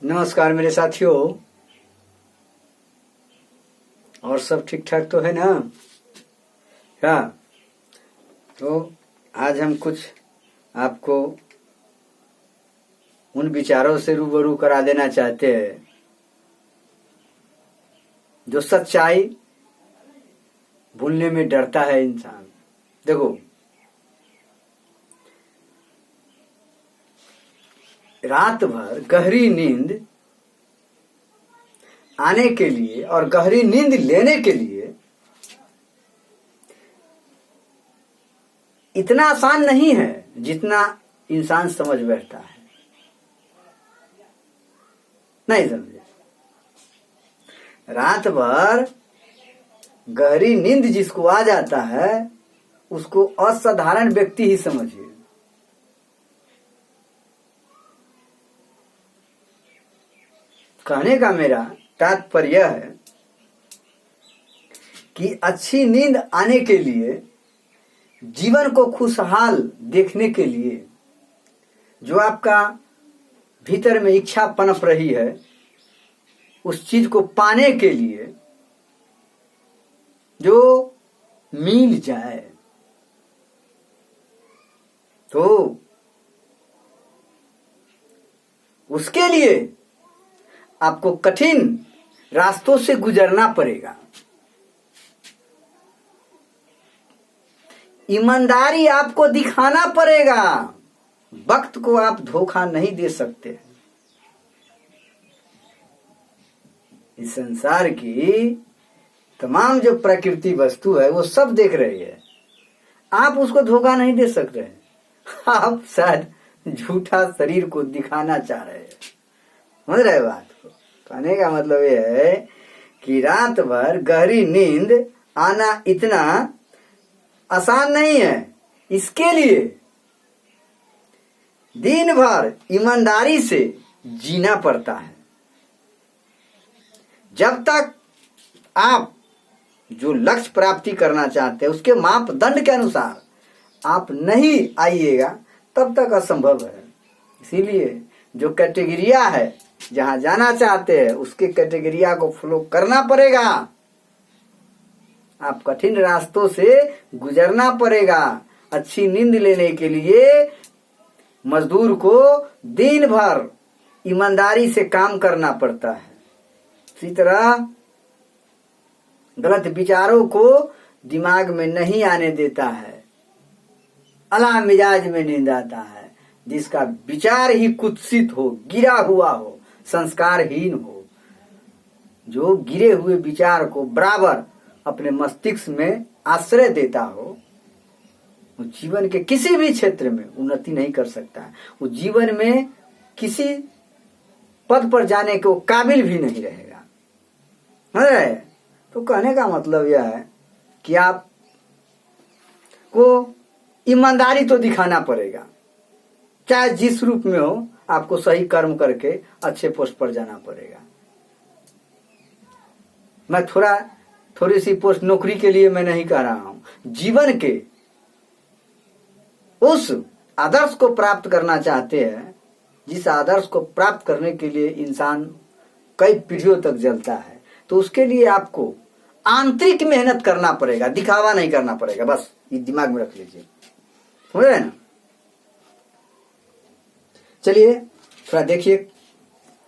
नमस्कार मेरे साथियों। और सब ठीक ठाक तो है ना? क्या तो आज हम कुछ आपको उन विचारों से रूबरू करा देना चाहते हैं जो सच्चाई भूलने में डरता है इंसान। देखो, रात भर गहरी नींद आने के लिए और गहरी नींद लेने के लिए इतना आसान नहीं है जितना इंसान समझ बैठता है। नहीं समझे? रात भर गहरी नींद जिसको आ जाता है उसको असाधारण व्यक्ति ही समझिए। कहने का मेरा तात्पर्य है कि अच्छी नींद आने के लिए, जीवन को खुशहाल देखने के लिए, जो आपका भीतर में इच्छा पनप रही है उस चीज को पाने के लिए जो मिल जाए, तो उसके लिए आपको कठिन रास्तों से गुजरना पड़ेगा। ईमानदारी आपको दिखाना पड़ेगा। वक्त को आप धोखा नहीं दे सकते। इस संसार की तमाम जो प्रकृति वस्तु है वो सब देख रही है, आप उसको धोखा नहीं दे सकते। आप शायद झूठा शरीर को दिखाना चाह रहे हैं। समझ रहे बात को? कहने का मतलब यह है कि रात भर गहरी नींद आना इतना आसान नहीं है। इसके लिए दिन भर ईमानदारी से जीना पड़ता है। जब तक आप जो लक्ष्य प्राप्ति करना चाहते हैं उसके मापदंड के अनुसार आप नहीं आइएगा तब तक असंभव है। इसीलिए जो कैटेगरिया है, जहां जाना चाहते हैं उसके कैटेगरिया को फॉलो करना पड़ेगा। आप कठिन रास्तों से गुजरना पड़ेगा। अच्छी नींद लेने के लिए मजदूर को दिन भर ईमानदारी से काम करना पड़ता है। इसी तरह गलत विचारों को दिमाग में नहीं आने देता है। अला मिजाज में नींद आता है जिसका विचार ही कुत्सित हो, गिरा हुआ हो, संस्कारहीन हो। जो गिरे हुए विचार को बराबर अपने मस्तिष्क में आश्रय देता हो, वो जीवन के किसी भी क्षेत्र में उन्नति नहीं कर सकता। वो जीवन में किसी पद पर जाने के काबिल भी नहीं रहेगा। है? तो कहने का मतलब यह है कि आप को ईमानदारी तो दिखाना पड़ेगा, चाहे जिस रूप में हो। आपको सही कर्म करके अच्छे पोस्ट पर जाना पड़ेगा। मैं थोड़ी सी पोस्ट नौकरी के लिए मैं नहीं कह रहा हूं। जीवन के उस आदर्श को प्राप्त करना चाहते हैं जिस आदर्श को प्राप्त करने के लिए इंसान कई पीढ़ियों तक जलता है, तो उसके लिए आपको आंतरिक मेहनत करना पड़ेगा, दिखावा नहीं करना पड़ेगा। बस ये दिमाग में रख लीजिए। समझ रहे ना? चलिए थोड़ा देखिए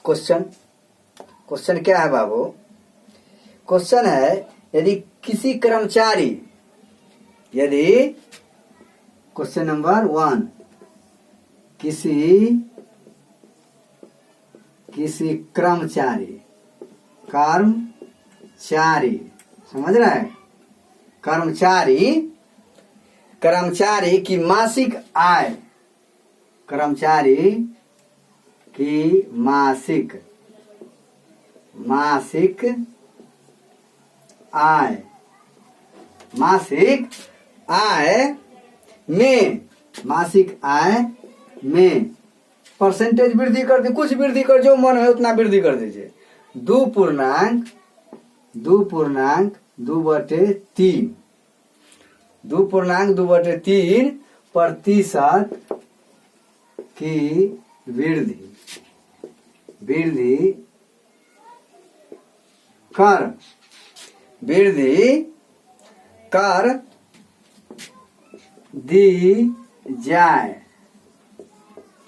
क्वेश्चन क्या है बाबू? क्वेश्चन है, यदि क्वेश्चन नंबर 1, किसी कर्मचारी समझ रहा है? कर्मचारी की मासिक आय, मासिक आय में परसेंटेज वृद्धि कर दी, कुछ वृद्धि कर, जो मन है उतना वृद्धि कर दीजिए। 2.3% की वृद्धि। वृद्धि कर दी जाए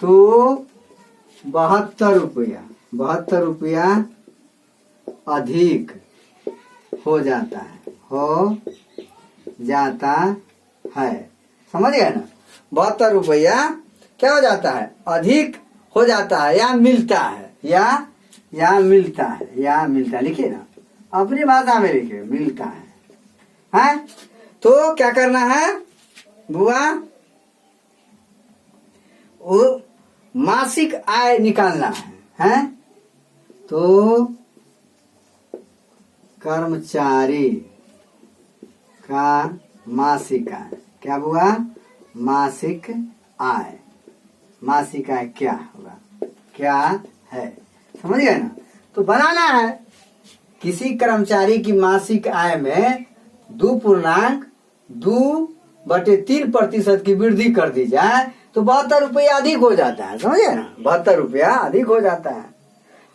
तो 72 रुपया अधिक हो जाता है। समझ गए ना? 72 रुपया क्या हो जाता है? अधिक हो जाता है या मिलता है, या मिलता है। लिखिए ना, अपनी भाषा में लिखिए, मिलता है। तो क्या करना है बुआ? वो मासिक आय निकालना है। तो कर्मचारी का मासिक आय क्या हुआ? मासिक आय क्या होगा, क्या है? समझ गए ना? तो बनाना है किसी कर्मचारी की मासिक आय में 2.2/3% की वृद्धि कर दी जाए तो 72 रुपया अधिक हो जाता है। समझ गए ना? 72 रुपया अधिक हो जाता है।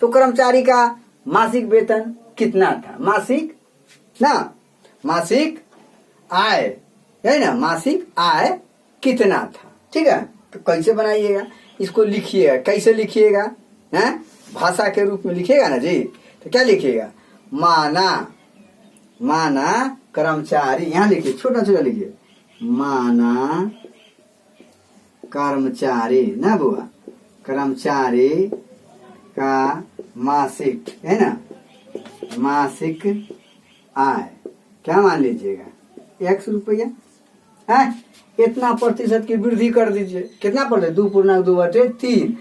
तो कर्मचारी का मासिक वेतन कितना था? मासिक आय है ना, मासिक आय कितना था? ठीक है। तो कैसे बनाइएगा इसको? लिखिएगा। कैसे लिखिएगा? भाषा के रूप में लिखिएगा ना जी। तो क्या लिखिएगा? माना कर्मचारी, यहाँ लिखिए, छोटा लिखिए, माना कर्मचारी ना बुआ, कर्मचारी का मासिक है ना, मासिक आय क्या मान लीजिएगा? X रुपया है। इतना प्रतिशत की वृद्धि कर दीजिए। कितना प्रतिशत? 2.2/3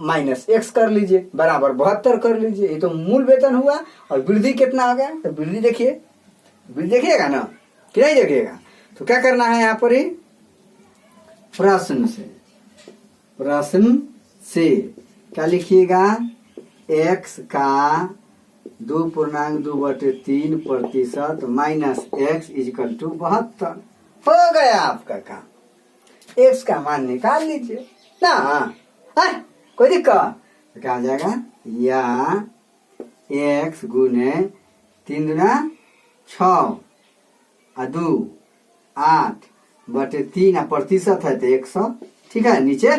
माइनस x कर लीजिए, बराबर 72 कर लीजिए। ये तो मूल वेतन हुआ। और वृद्धि कितना आ गया? तो वृद्धि देखिए, वृद्धि देखिएगा ना कि नहीं देखिएगा? तो क्या करना है यहाँ पर? ही प्रश्न से क्या लिखिएगा? x का 2.2/3% माइनस x इक्वल टू 72 हो गया आपका काम। x का मान निकाल लीजिए ना। कोई दिक्कत? तो क्या हो जाएगा? या x गुने 3 दूना 6 और 2 8/3 प्रतिशत है तो 100। ठीक है, नीचे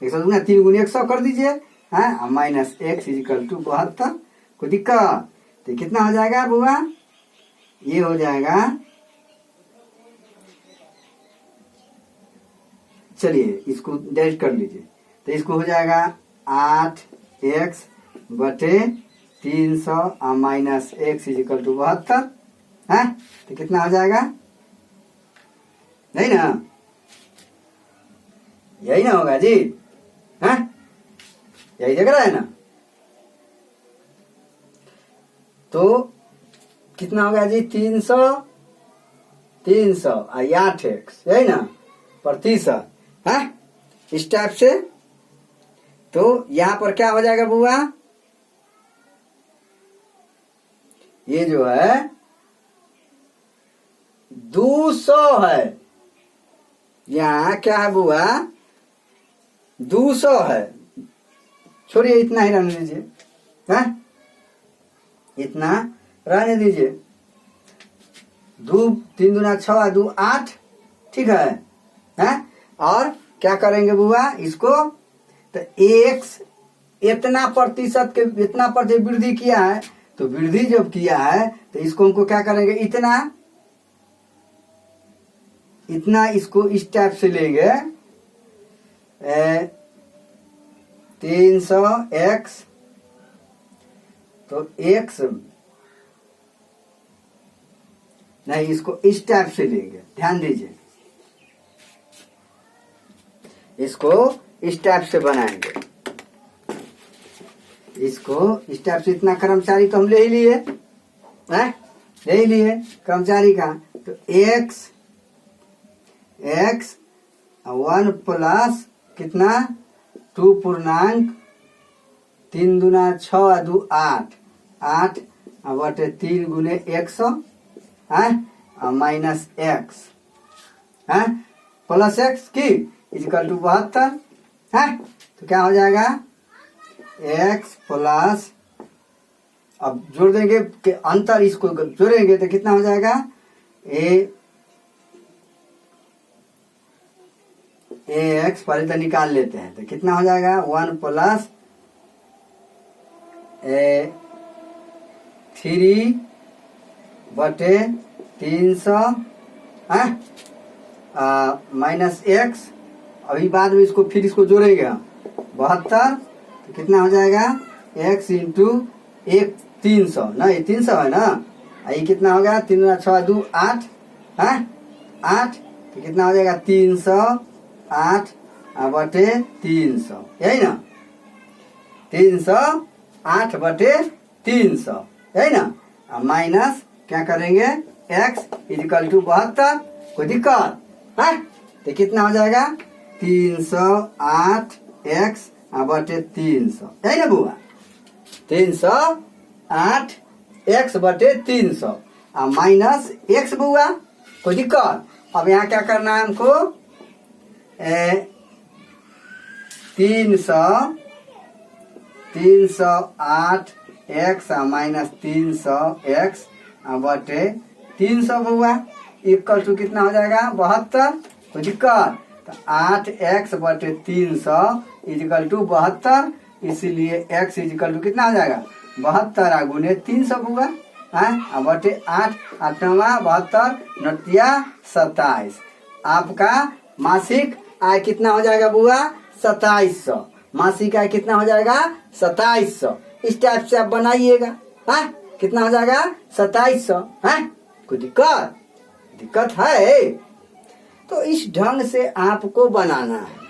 100 दूना 3 गुने 100 कर दीजिए। Minus x equal to 72। कोई दिक्कत? तो कितना हो जाएगा बुआ? ये हो जाएगा, चलिए इसको डायरेक्ट कर लीजिए। तो इसको हो जाएगा 8x/300 और माइनस x इक्वल टू 72 है। तो कितना हो जाएगा? नहीं ना? यही ना होगा जी? यही देख रहा है ना? तो कितना हो गया जी? 300 और 8x, यही ना, प्रतिशत है, इस टाइप से। तो यहां पर क्या हो जाएगा बुआ? ये जो है 200 है। यहाँ क्या है बुआ? 200 है। छोड़िए, इतना ही रहने दीजिए। इतना रहने दीजिए। 3 दूना 6 2 8। ठीक है। और क्या करेंगे बुआ इसको? तो x इतना प्रतिशत वृद्धि किया है। तो वृद्धि जब किया है तो इसको हमको क्या करेंगे? इतना इसको इस टाइप से लेंगे। 300x तो x नहीं, इसको इस टाइप से लेंगे। ध्यान दीजिए, इसको इस टाइप से बनाएंगे। इसको इस टाइप से, इतना कर्मचारी तो हम ले ही लिए, ले ही लिए कर्मचारी का। तो x 1 प्लस कितना? 2.3 दूना 6 2 8/3 गुने 100 माइनस x प्लस x की इक्वल टू 72 है। तो क्या हो जाएगा? एक्स प्लस, अब जोड़ देंगे कि अंतर, इसको जोड़ेंगे तो कितना हो जाएगा, ए एक्स पहले तो निकाल लेते हैं, तो कितना हो जाएगा 1 प्लस 3/300 माइनस एक्स। अभी बाद में इसको फिर इसको जोड़ेंगे हम 72, तो कितना हो जाएगा x इंटू 300, ना ये 300 है ना, ये कितना हो गया 3 6 2 8 है 8, तो कितना हो जाएगा 308/300, यही ना 308/300, यही ना। माइनस क्या करेंगे x इक्वल टू 72, कोई दिक्कत है, तो कितना हो जाएगा 308x/300, यही ना बुआ, 308x/300 माइनस x बुआ, कोई दिक्कत। अब यहाँ क्या करना है हमको, 308x माइनस 300x/300 बुआ इक्वल टू कितना हो जाएगा 72, कोई दिक्कत। तो 8x/300 इक्वल टू 72, इसीलिए x इक्वल टू कितना हो जाएगा 72 गुने 300 बुआ है बटे 8, 8 9 72 9 27। आपका मासिक आय कितना हो जाएगा बुआ 2700, मासिक आय कितना हो जाएगा 2700। इस टाइप से आप बनाइएगा, है कितना हो जाएगा 2700, है कोई दिक्कत है। तो इस ढंग से आपको बनाना है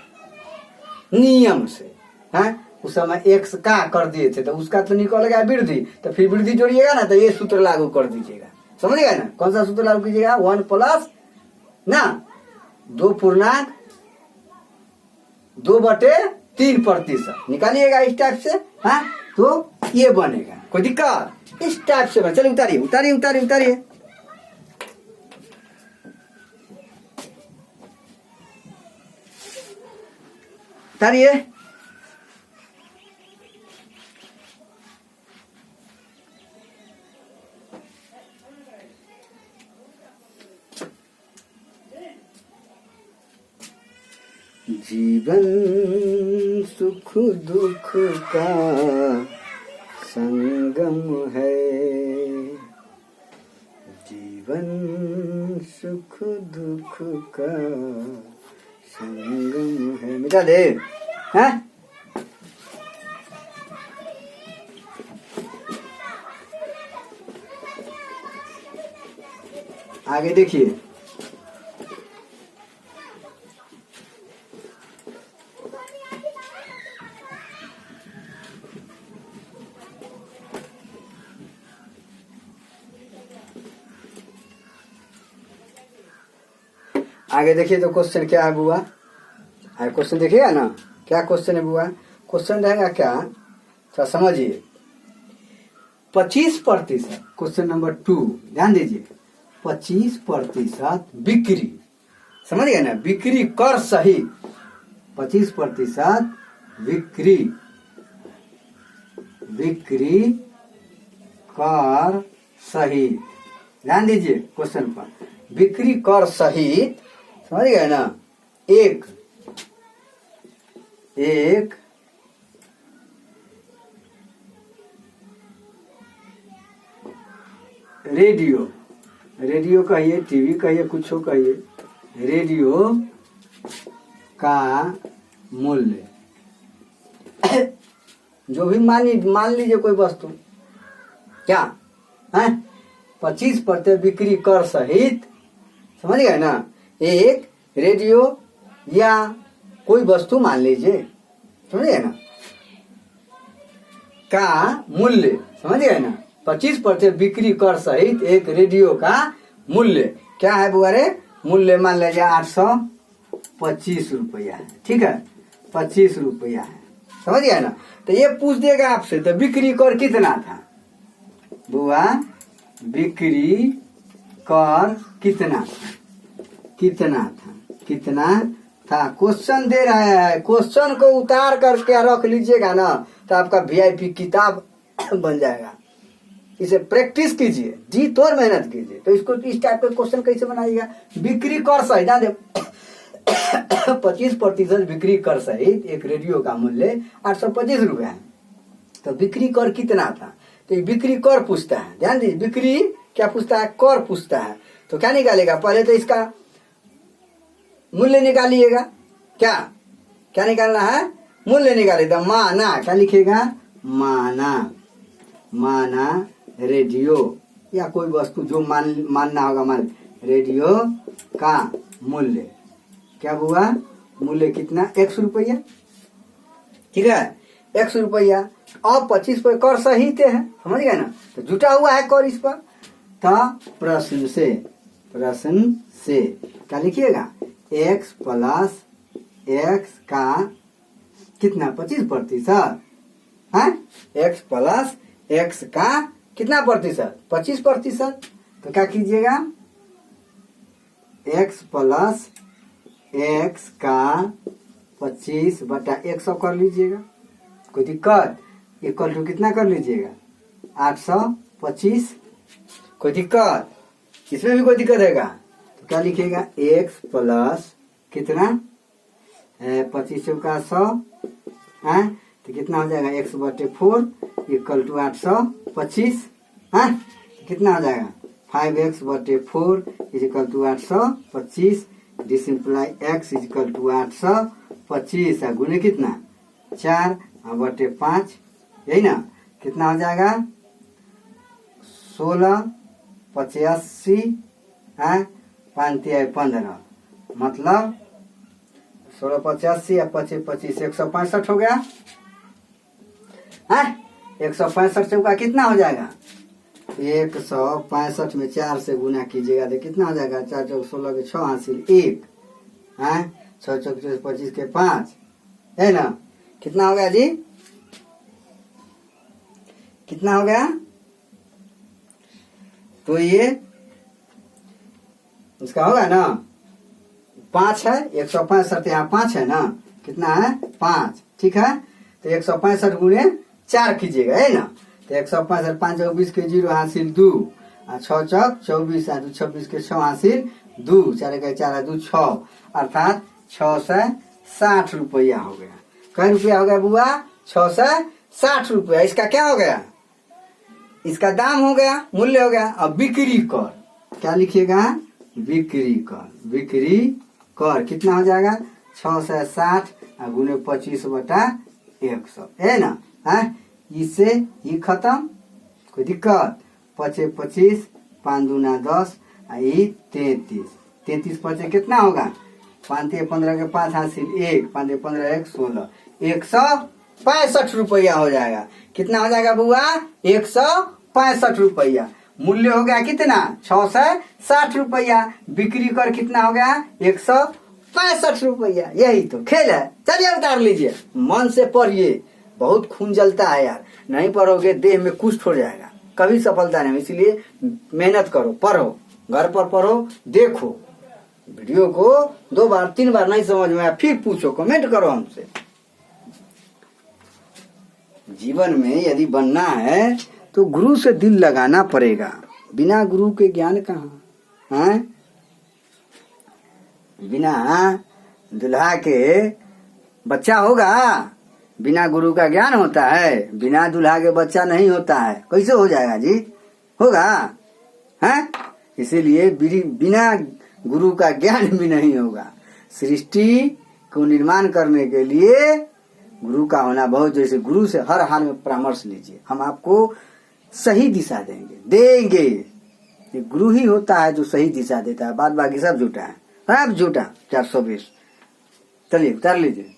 नियम से, है। उस समय एक्स का कर दिए थे तो उसका तो निकल गया वृद्धि, तो फिर वृद्धि जोड़िएगा ना तो ये सूत्र लागू कर दीजिएगा, समझिएगा ना। कौन सा सूत्र लागू कीजिएगा 1 प्लस ना 2/3% निकालिएगा इस टाइप से, हाँ तो ये बनेगा, कोई दिक्कत इस टाइप से। चलिए उतारिए उतारिए उतारिए उतारिए, उतारिए। जीवन सुख दुख का संगम है, जीवन सुख दुख का संगम है। मिटा दे, हैं? आगे देखिए, आगे देखिए तो क्वेश्चन क्या है बुआ, क्वेश्चन देखिएगा ना क्या क्वेश्चन है बुआ। क्वेश्चन रहेगा क्या, थोड़ा समझिए। 25%, क्वेश्चन नंबर 2 ध्यान दीजिए, 25% बिक्री, समझ गए ना, बिक्री कर सहित 25% बिक्री कर सहित, ध्यान दीजिए क्वेश्चन पर, बिक्री कर सहित, समझ गए ना, एक रेडियो कहिए, टीवी कहिए, कुछ कहिए, रेडियो का मूल्य जो भी मान लीजिए कोई वस्तु, क्या है 25% बिक्री कर सहित, समझ गए ना, एक रेडियो या कोई वस्तु मान लीजिए, समझ गए ना, का मूल्य, समझ गए ना, 25% बिक्री कर सहित एक रेडियो का मूल्य क्या है बुआरे, मूल्य मान लीजिए 825 रुपया है, ठीक है 25 रुपया है, समझ गए ना। तो ये पूछ देगा आपसे, तो बिक्री कर कितना था बुआ, बिक्री कर कितना था, क्वेश्चन दे रहा है, क्वेश्चन को उतार करके रख लीजिएगा ना, तो आपका वीआईपी किताब बन जाएगा। इसे प्रैक्टिस कीजिए, जी तोड़ मेहनत कीजिए। तो इसको इस टाइप का क्वेश्चन कैसे बनाइएगा? बिक्री कर सहित 25% बिक्री कर सहित एक रेडियो का मूल्य 825 रुपए है। तो बिक्री कर कितना था? तो बिक्री कर पूछता है, ध्यान दीजिए, बिक्री क्या पूछता है? कर पूछता है। तो क्या निकालेगा? पहले तो इसका मूल्य निकालिएगा। क्या क्या निकालना है? मूल्य निकालिएगा। माना, क्या लिखेगा? माना रेडियो या कोई वस्तु जो मानना होगा, मान रेडियो का मूल्य क्या हुआ? मूल्य कितना? 100 रुपया। ठीक है, 100 रुपया। अब 25 पे कर सहित है, समझ गए ना? तो जुटा हुआ है कर इस पर। तो प्रश्न से क्या लिखिएगा? x प्लस x का कितना? 25%। है x प्लस x का कितना प्रतिशत? 25%। तो क्या कीजिएगा? x प्लस x का 25/100 कर लीजिएगा। कोई दिक्कत? इक्वल टू कितना कर लीजिएगा? 825। कोई दिक्कत? इसमें भी कोई दिक्कत है? तो क्या लिखेगा? x प्लस कितना? 25 का 100 है, तो कितना हो जाएगा? 100/4 इक्वल टू 825 है। तो कितना हो जाएगा? 5x/4 is equal to 825। This implies x is equal to 825 गुने कितना? 4/5, यही ना? कितना हो जाएगा? 1685 है, 5×15 मतलब 1685 या 25 165 हो गया है। 165 से का कितना हो जाएगा? 165 में 4 से गुना कीजिएगा तो कितना हो जाएगा? 4 चौक 16 के 6 हासिल 1 है, 6 चौक 25 के 5 है ना? कितना हो गया जी? कितना हो गया? तो ये इसका होगा ना 5 है, 165 यहाँ 5 है ना? कितना है? 5। ठीक है, तो 165 गुणे 4 कीजिएगा, है ना? तो 165 5 चौक 20 के 0 हासिल 2 और 6 चौक 24 और 26 के 6 हासिल 2, 4 के 4 2 6 अर्थात 660 रुपया हो गया। कई रुपया हो गया बुआ? 660 रुपया। इसका क्या हो गया? इसका दाम हो गया, मूल्य हो गया। अब बिक्री कर क्या लिखिएगा? बिक्री कर कितना हो जाएगा? 660 गुने 25/100 है ना? है, इससे ही खत्म। कोई दिक्कत? 25 25 5 दूना 10 आई 33 33 पचे कितना होगा? 5 15 के 5 हासिल 1 5 15 1 16 165 रुपया हो जाएगा। कितना हो जाएगा बुआ? 165 रुपया। मूल्य हो गया कितना? 660 रुपया। बिक्री कर कितना हो गया? 165 रुपया। यही तो खेल है। चलिए उतार लीजिए, मन से पढ़िए। बहुत खून जलता है यार, नहीं पढ़ोगे देह में कुष्ठ हो जाएगा, कभी सफलता नहीं। इसलिए मेहनत करो, पढ़ो, घर पर पढ़ो, देखो वीडियो को 2 बार 3 बार नहीं समझ में आया फिर पूछो, कमेंट करो हमसे। जीवन में यदि बनना है तो गुरु से दिल लगाना पड़ेगा। बिना गुरु के ज्ञान कहाँ है? बिना दुल्हा के बच्चा होगा? बिना गुरु का ज्ञान होता है? बिना दुल्हा के बच्चा नहीं होता है। कैसे हो जाएगा जी? होगा है? इसीलिए बिना गुरु का ज्ञान भी नहीं होगा। सृष्टि को निर्माण करने के लिए गुरु का होना बहुत, जैसे गुरु से हर हाल में परामर्श लीजिए, हम आपको सही दिशा देंगे। ये गुरु ही होता है जो सही दिशा देता है, बाद बाकी सब झूठा है, सब झूठा। 420 चलिए उतार लीजिए।